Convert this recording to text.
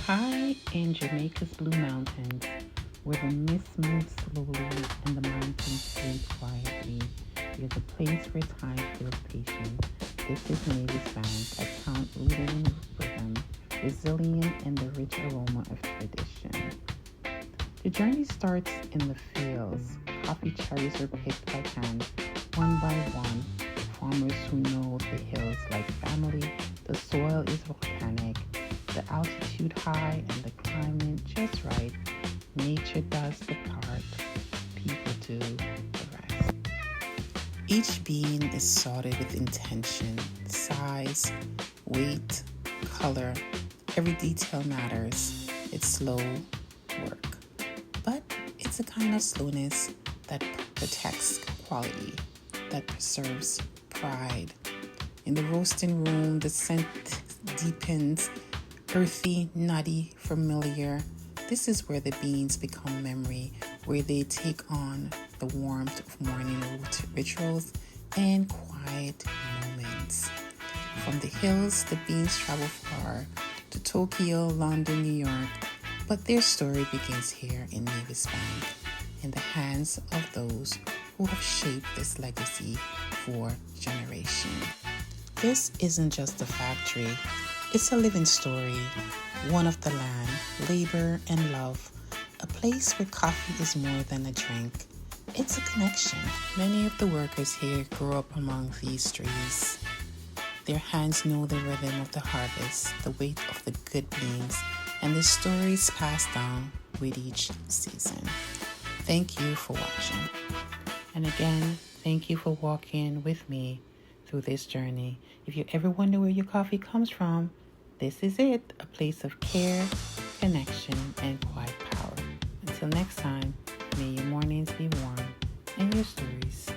High in Jamaica's Blue Mountains, where the mist moves slowly and the mountains sleep quietly, there's a place where time feels patient. This is Mavis Bank, a town rooted in rhythm, resilient in the rich aroma of tradition. The journey starts in the fields. Coffee cherries are picked by hand, one by one. Farmers who know the hills like family. The soil is volcanic, the altitude high, and the climate just right. Nature does the part, people do the rest. Each bean is sorted with intention, size, weight, color. Every detail matters. It's slow work, but it's a kind of slowness that protects quality, that preserves pride. In the roasting room, the scent deepens, earthy, nutty, familiar. This is where the beans become memory, where they take on the warmth of morning rituals and quiet moments. From the hills, the beans travel far to Tokyo, London, New York, but their story begins here in Mavis Bank, in the hands of those who have shaped this legacy for generations. This isn't just a factory, it's a living story, one of the land, labor, and love, a place where coffee is more than a drink. It's a connection. Many of the workers here grew up among these trees. Their hands know the rhythm of the harvest, the weight of the good beans, and the stories passed down with each season. Thank you for watching. And again, thank you for walking with me through this journey. If you ever wonder where your coffee comes from, this is it, a place of care, connection, and quiet power. Until next time, may your mornings be warm and your stories